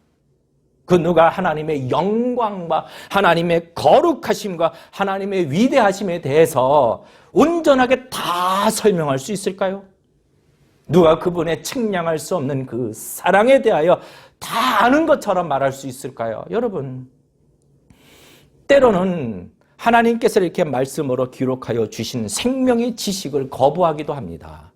그 누가 하나님의 영광과 하나님의 거룩하심과 하나님의 위대하심에 대해서 온전하게 다 설명할 수 있을까요? 누가 그분의 측량할 수 없는 그 사랑에 대하여 다 아는 것처럼 말할 수 있을까요? 여러분, 때로는 하나님께서 이렇게 말씀으로 기록하여 주신 생명의 지식을 거부하기도 합니다.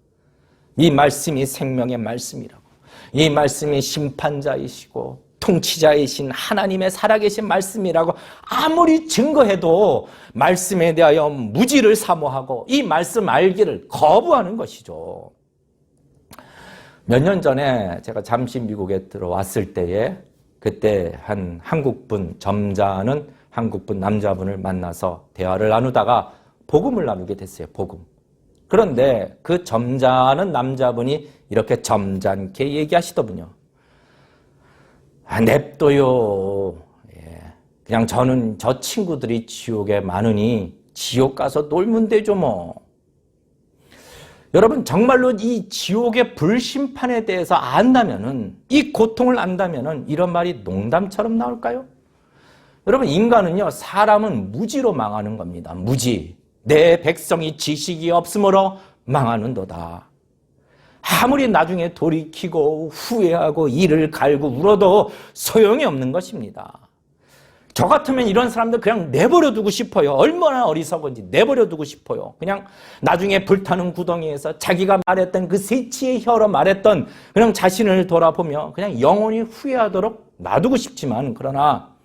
이 말씀이 생명의 말씀이라고, 이 말씀이 심판자이시고 통치자이신 하나님의 살아계신 말씀이라고 아무리 증거해도 말씀에 대하여 무지를 사모하고 이 말씀 알기를 거부하는 것이죠. 몇 년 전에 제가 잠시 미국에 들어왔을 때에 그때 한 한국분, 점잖은 한국분 남자분을 만나서 대화를 나누다가 복음을 나누게 됐어요. 복음. 그런데 그 점잖은 남자분이 이렇게 점잖게 얘기하시더군요. 냅둬요. 그냥 저는 저 친구들이 지옥에 많으니 지옥 가서 놀면 되죠 뭐. 여러분, 정말로 이 지옥의 불심판에 대해서 안다면은, 이 고통을 안다면은 이런 말이 농담처럼 나올까요? 여러분, 인간은요, 사람은 무지로 망하는 겁니다. 무지. 내 백성이 지식이 없으므로 망하는도다. 아무리 나중에 돌이키고 후회하고 이를 갈고 울어도 소용이 없는 것입니다. 저 같으면 이런 사람들 그냥 내버려 두고 싶어요. 얼마나 어리석은지 내버려 두고 싶어요. 그냥 나중에 불타는 구덩이에서 자기가 말했던 그 새치의 혀로 말했던 그냥 자신을 돌아보며 그냥 영원히 후회하도록 놔두고 싶지만, 그러나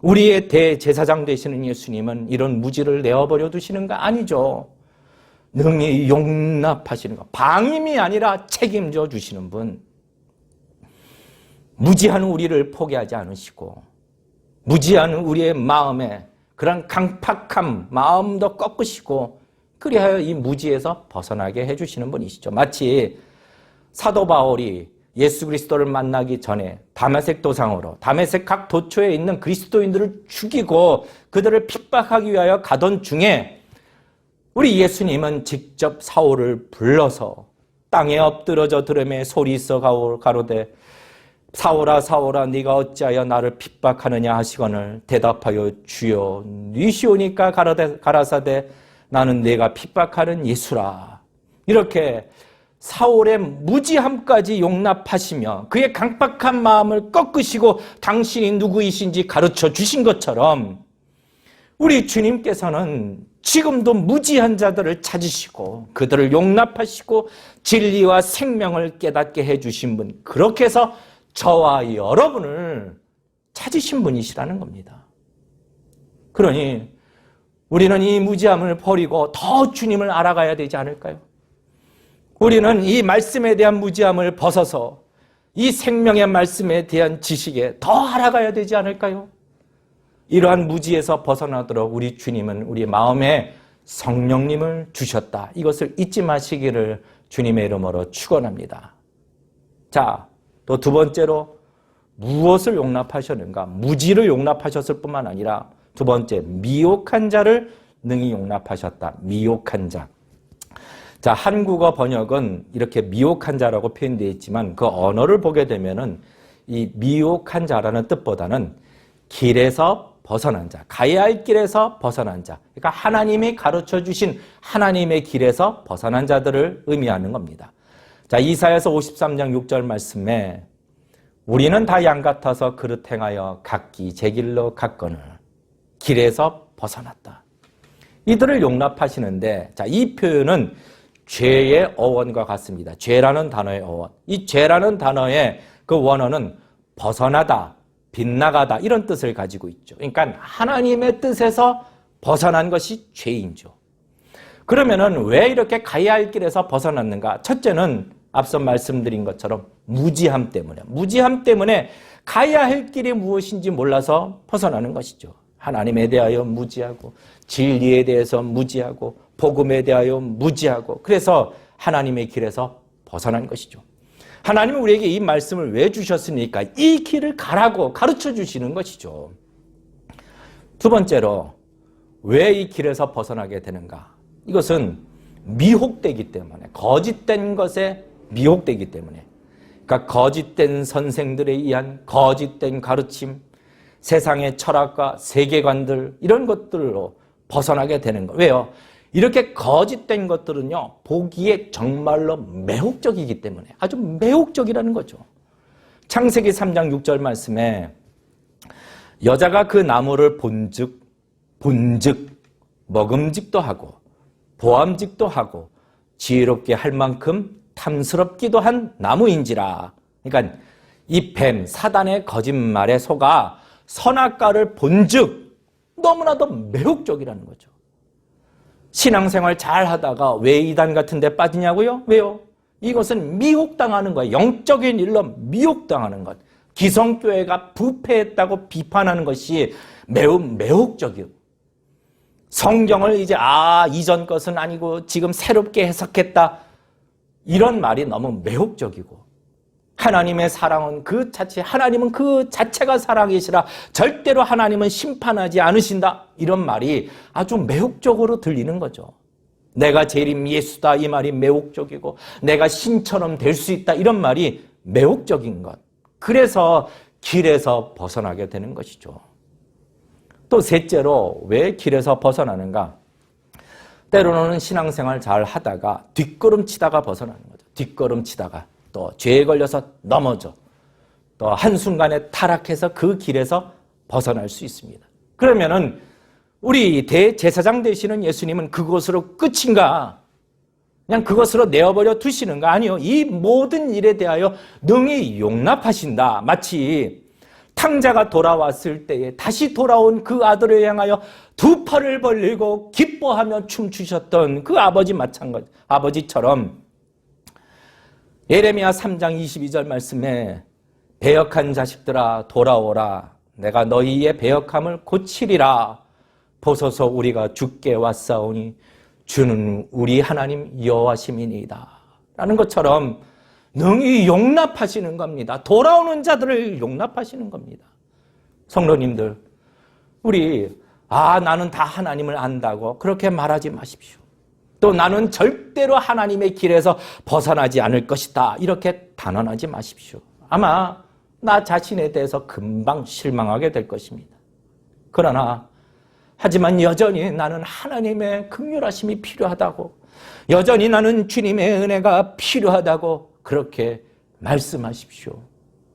우리의 대제사장 되시는 예수님은 이런 무지를 내어버려 두시는가? 아니죠. 능히 용납하시는 것, 방임이 아니라 책임져 주시는 분. 무지한 우리를 포기하지 않으시고 무지한 우리의 마음에 그런 강팍함, 마음도 꺾으시고 그리하여 이 무지에서 벗어나게 해주시는 분이시죠. 마치 사도 바울이 예수 그리스도를 만나기 전에 다메섹 도상으로 다메섹 각 도처에 있는 그리스도인들을 죽이고 그들을 핍박하기 위하여 가던 중에 우리 예수님은 직접 사울을 불러서 땅에 엎드러져 들으며 소리써 가로되 사울아 사울아 네가 어찌하여 나를 핍박하느냐 하시거늘 대답하여 주여 니시오니까 가라사대 나는 내가 핍박하는 예수라. 이렇게 사울의 무지함까지 용납하시며 그의 강팍한 마음을 꺾으시고 당신이 누구이신지 가르쳐 주신 것처럼 우리 주님께서는 지금도 무지한 자들을 찾으시고 그들을 용납하시고 진리와 생명을 깨닫게 해주신 분, 그렇게 해서 저와 여러분을 찾으신 분이시라는 겁니다. 그러니 우리는 이 무지함을 버리고 더 주님을 알아가야 되지 않을까요? 우리는 이 말씀에 대한 무지함을 벗어서 이 생명의 말씀에 대한 지식에 더 알아가야 되지 않을까요? 이러한 무지에서 벗어나도록 우리 주님은 우리 마음에 성령님을 주셨다. 이것을 잊지 마시기를 주님의 이름으로 축원합니다. 자, 또 두 번째로 무엇을 용납하셨는가? 무지를 용납하셨을 뿐만 아니라 두 번째, 미혹한 자를 능히 용납하셨다. 미혹한 자. 자, 한국어 번역은 이렇게 미혹한 자라고 표현되어 있지만 그 언어를 보게 되면은 이 미혹한 자라는 뜻보다는 길에서 벗어난 자, 가야 할 길에서 벗어난 자. 그러니까 하나님이 가르쳐 주신 하나님의 길에서 벗어난 자들을 의미하는 겁니다. 자, 이사야서 53장 6절 말씀에 우리는 다 양 같아서 그릇 행하여 각기 제 길로 갔거늘 길에서 벗어났다. 이들을 용납하시는데, 자, 이 표현은 죄의 어원과 같습니다. 죄라는 단어의 어원. 이 죄라는 단어의 그 원어는 벗어나다, 빗나가다 이런 뜻을 가지고 있죠. 그러니까 하나님의 뜻에서 벗어난 것이 죄인죠. 그러면은 왜 이렇게 가야 할 길에서 벗어났는가? 첫째는 앞서 말씀드린 것처럼 무지함 때문에 가야 할 길이 무엇인지 몰라서 벗어나는 것이죠. 하나님에 대하여 무지하고 진리에 대해서 무지하고 복음에 대하여 무지하고 그래서 하나님의 길에서 벗어난 것이죠. 하나님은 우리에게 이 말씀을 왜 주셨습니까? 이 길을 가라고 가르쳐 주시는 것이죠. 두 번째로 왜 이 길에서 벗어나게 되는가? 이것은 미혹되기 때문에, 거짓된 것에 미혹되기 때문에, 그러니까 거짓된 선생들에 의한 거짓된 가르침, 세상의 철학과 세계관들 이런 것들로 벗어나게 되는 거. 왜요? 이렇게 거짓된 것들은요, 보기에 정말로 매혹적이기 때문에 아주 매혹적이라는 거죠. 창세기 3장 6절 말씀에 여자가 그 나무를 본즉 먹음직도 하고 보암직도 하고 지혜롭게 할 만큼 탐스럽기도 한 나무인지라. 그러니까 이 뱀, 사단의 거짓말에 속아 선악과를 본즉 너무나도 매혹적이라는 거죠. 신앙생활 잘 하다가 왜 이단 같은 데 빠지냐고요? 왜요? 이것은 미혹당하는 거예요. 영적인 일로 미혹당하는 것. 기성교회가 부패했다고 비판하는 것이 매우 매혹적이에요. 성경을 이제 이전 것은 아니고 지금 새롭게 해석했다. 이런 말이 너무 매혹적이고 하나님의 사랑은 그 자체, 하나님은 그 자체가 사랑이시라 절대로 하나님은 심판하지 않으신다. 이런 말이 아주 매혹적으로 들리는 거죠. 내가 재림 예수다 이 말이 매혹적이고 내가 신처럼 될 수 있다 이런 말이 매혹적인 것. 그래서 길에서 벗어나게 되는 것이죠. 또 셋째로 왜 길에서 벗어나는가? 때로는 신앙생활 잘 하다가 뒷걸음치다가 벗어나는 거죠. 뒷걸음치다가 또 죄에 걸려서 넘어져 또 한순간에 타락해서 그 길에서 벗어날 수 있습니다. 그러면은 우리 대제사장 되시는 예수님은 그것으로 끝인가? 그냥 그것으로 내어버려 두시는가? 아니요. 이 모든 일에 대하여 능히 용납하신다. 마치 탕자가 돌아왔을 때에 다시 돌아온 그 아들을 향하여 두 팔을 벌리고 기뻐하며 춤추셨던 그 아버지처럼 예레미야 3장 22절 말씀에 배역한 자식들아 돌아오라 내가 너희의 배역함을 고치리라 보소서 우리가 주께 왔사오니 주는 우리 하나님 여호와심이니이다 라는 것처럼 능히 용납하시는 겁니다. 돌아오는 자들을 용납하시는 겁니다. 성도님들, 우리 나는 다 하나님을 안다고 그렇게 말하지 마십시오. 또 나는 절대로 하나님의 길에서 벗어나지 않을 것이다 이렇게 단언하지 마십시오. 아마 나 자신에 대해서 금방 실망하게 될 것입니다. 그러나 하지만 여전히 나는 하나님의 긍휼하심이 필요하다고, 여전히 나는 주님의 은혜가 필요하다고 그렇게 말씀하십시오.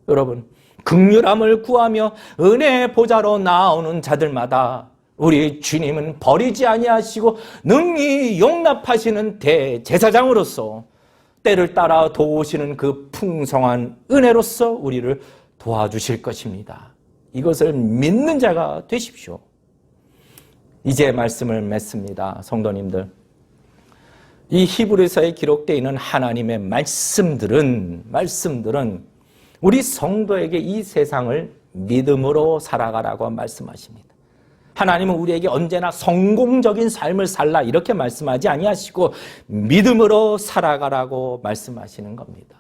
여러분, 긍휼함을 구하며 은혜의 보좌로 나오는 자들마다 우리 주님은 버리지 아니하시고 능히 용납하시는 대제사장으로서 때를 따라 도우시는 그 풍성한 은혜로서 우리를 도와주실 것입니다. 이것을 믿는 자가 되십시오. 이제 말씀을 맺습니다. 성도님들, 이 히브리서에 기록되어 있는 하나님의 말씀들은 우리 성도에게 이 세상을 믿음으로 살아가라고 말씀하십니다. 하나님은 우리에게 언제나 성공적인 삶을 살라 이렇게 말씀하지 아니하시고 믿음으로 살아가라고 말씀하시는 겁니다.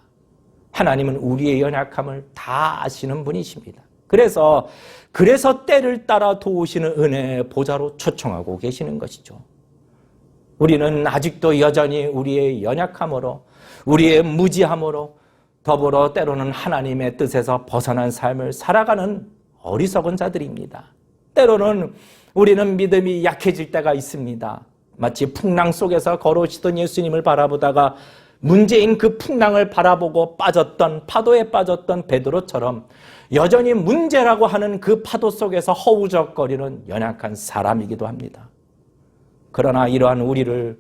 하나님은 우리의 연약함을 다 아시는 분이십니다. 그래서 때를 따라 도우시는 은혜의 보좌로 초청하고 계시는 것이죠. 우리는 아직도 여전히 우리의 연약함으로, 우리의 무지함으로, 더불어 때로는 하나님의 뜻에서 벗어난 삶을 살아가는 어리석은 자들입니다. 때로는 우리는 믿음이 약해질 때가 있습니다. 마치 풍랑 속에서 걸어오시던 예수님을 바라보다가 문제인 그 풍랑을 바라보고 파도에 빠졌던 베드로처럼 여전히 문제라고 하는 그 파도 속에서 허우적거리는 연약한 사람이기도 합니다. 그러나 이러한 우리를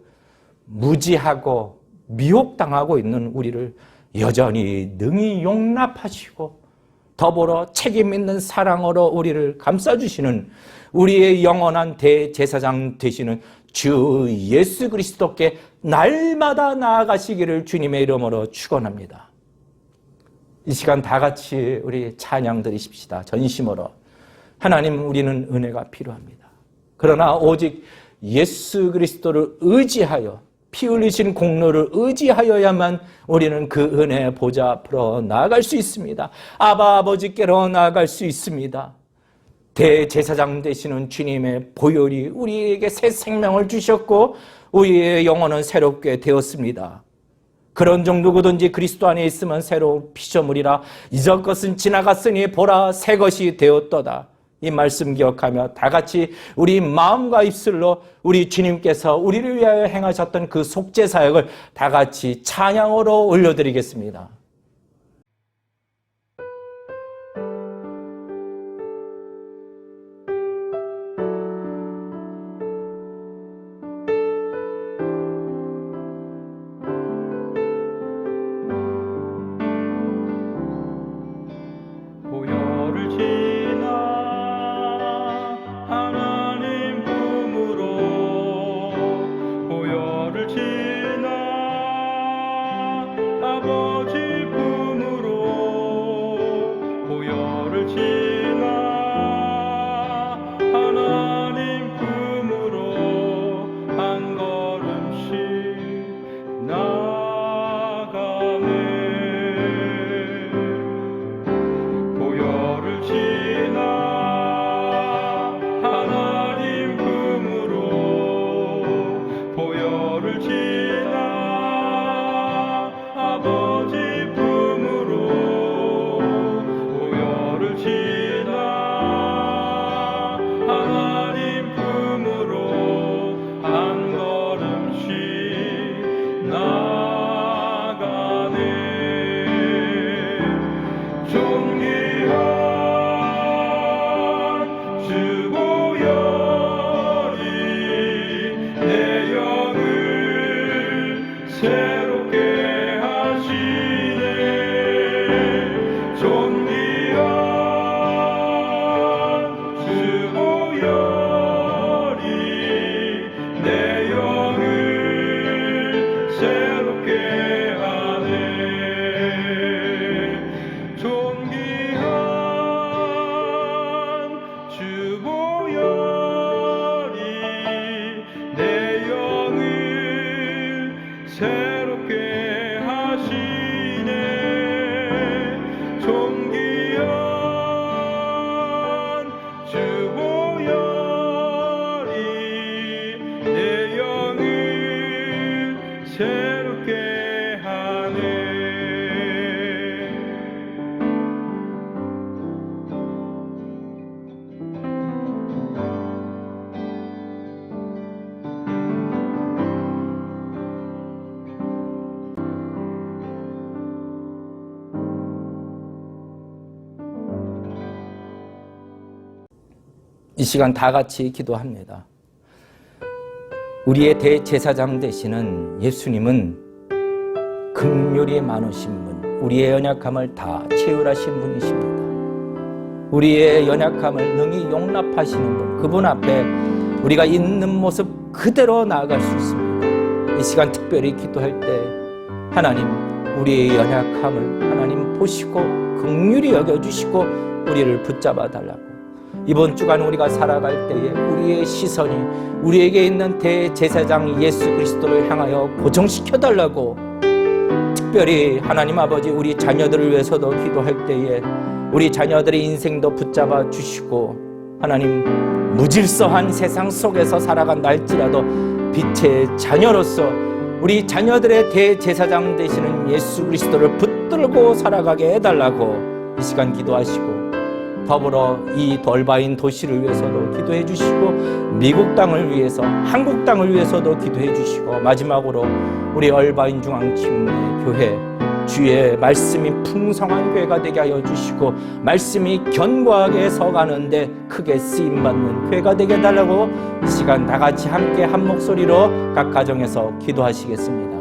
무지하고 미혹당하고 있는 우리를 여전히 능히 용납하시고 더불어 책임 있는 사랑으로 우리를 감싸주시는 우리의 영원한 대제사장 되시는 주 예수 그리스도께 날마다 나아가시기를 주님의 이름으로 축원합니다. 이 시간 다 같이 우리 찬양 드리십시다. 전심으로. 하나님, 우리는 은혜가 필요합니다. 그러나 오직 예수 그리스도를 의지하여 피 흘리신 공로를 의지하여야만 우리는 그 은혜 보좌 앞으로 나아갈 수 있습니다. 아바 아버지께로 나아갈 수 있습니다. 대제사장 되시는 주님의 보혈이 우리에게 새 생명을 주셨고 우리의 영혼은 새롭게 되었습니다. 그런 정도든지 그리스도 안에 있으면 새로운 피조물이라 이전 것은 지나갔으니 보라 새 것이 되었도다. 이 말씀 기억하며 다 같이 우리 마음과 입술로 우리 주님께서 우리를 위하여 행하셨던 그 속죄 사역을 다 같이 찬양으로 올려드리겠습니다. 보혈을 지나 하나님 품으로 보혈을 지나 아버지 품으로 보혈을 지나 하나님 품으로 한 걸음씩 나가네. 보혈을 지나 하나님 품으로 보혈을 지나 아버지 품으로 보혈을 지나 하나님 품으로 한 걸음씩 나가네. 존귀한 주 보혈이 내 영을 새롭게 하시네. 존귀한 주 보혈이 내 영을 새롭게 하네. 존귀한 주 보혈이 내 영을 새롭게 하시네. 존귀한 주 보혈이 내 영을 새롭게 하네. 이 시간 다 같이 기도합니다. 우리의 대제사장 되시는 예수님은 긍휼이 많으신 분, 우리의 연약함을 다 채울하신 분이십니다. 우리의 연약함을 능히 용납하시는 분, 그분 앞에 우리가 있는 모습 그대로 나아갈 수 있습니다. 이 시간 특별히 기도할 때 하나님, 우리의 연약함을 하나님 보시고 긍휼히 여겨주시고 우리를 붙잡아 달라고. 이번 주간 우리가 살아갈 때에 우리의 시선이 우리에게 있는 대제사장 예수 그리스도를 향하여 고정시켜달라고, 특별히 하나님 아버지 우리 자녀들을 위해서도 기도할 때에 우리 자녀들의 인생도 붙잡아 주시고, 하나님 무질서한 세상 속에서 살아간다 할지라도 빛의 자녀로서 우리 자녀들의 대제사장 되시는 예수 그리스도를 붙들고 살아가게 해달라고 이 시간 기도하시고, 더불어 이 돌바인 도시를 위해서도 기도해 주시고, 미국 땅을 위해서, 한국 땅을 위해서도 기도해 주시고, 마지막으로 우리 얼바인 중앙침례교회 주의 말씀이 풍성한 교회가 되게 하여 주시고 말씀이 견고하게 서가는데 크게 쓰임받는 교회가 되게 해달라고 이 시간 다 같이 함께 한 목소리로 각 가정에서 기도하시겠습니다.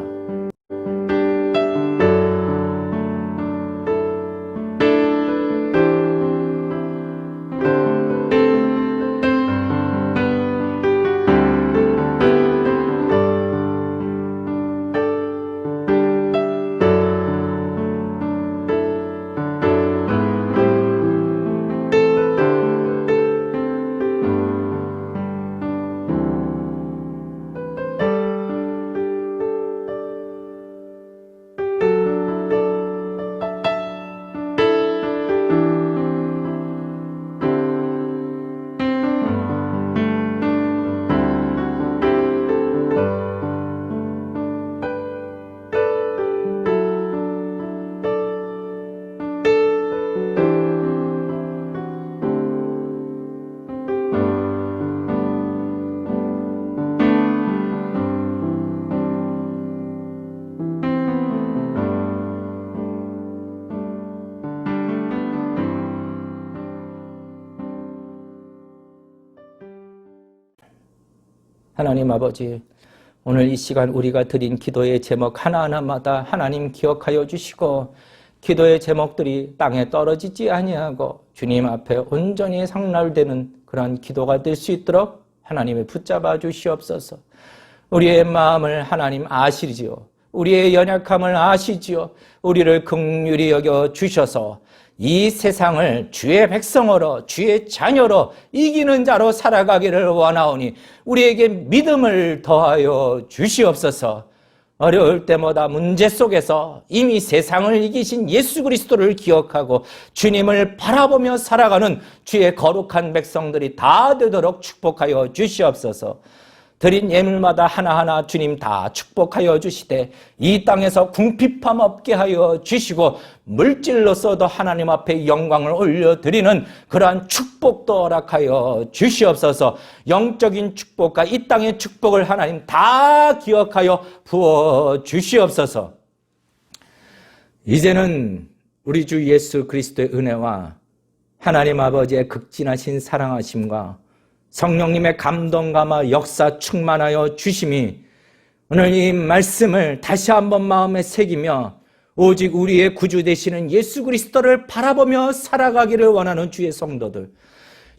하나님 아버지, 오늘 이 시간 우리가 드린 기도의 제목 하나하나마다 하나님 기억하여 주시고 기도의 제목들이 땅에 떨어지지 아니하고 주님 앞에 온전히 상달되는 그런 기도가 될 수 있도록 하나님을 붙잡아 주시옵소서. 우리의 마음을 하나님 아시지요. 우리의 연약함을 아시지요. 우리를 긍휼히 여겨 주셔서 이 세상을 주의 백성으로 주의 자녀로 이기는 자로 살아가기를 원하오니 우리에게 믿음을 더하여 주시옵소서. 어려울 때마다 문제 속에서 이미 세상을 이기신 예수 그리스도를 기억하고 주님을 바라보며 살아가는 주의 거룩한 백성들이 다 되도록 축복하여 주시옵소서. 드린 예물마다 하나하나 주님 다 축복하여 주시되 이 땅에서 궁핍함 없게 하여 주시고 물질로서도 하나님 앞에 영광을 올려드리는 그러한 축복도 허락하여 주시옵소서. 영적인 축복과 이 땅의 축복을 하나님 다 기억하여 부어 주시옵소서. 이제는 우리 주 예수 그리스도의 은혜와 하나님 아버지의 극진하신 사랑하심과 성령님의 감동감화 역사 충만하여 주심이 오늘 이 말씀을 다시 한번 마음에 새기며 오직 우리의 구주 되시는 예수 그리스도를 바라보며 살아가기를 원하는 주의 성도들,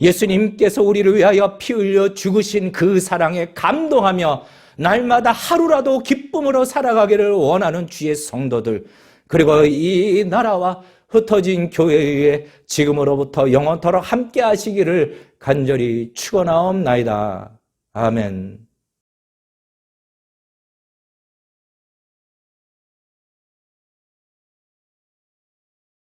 예수님께서 우리를 위하여 피 흘려 죽으신 그 사랑에 감동하며 날마다 하루라도 기쁨으로 살아가기를 원하는 주의 성도들, 그리고 이 나라와 흩어진 교회에 지금으로부터 영원토록 함께 하시기를 간절히 축원하옵나이다. 아멘.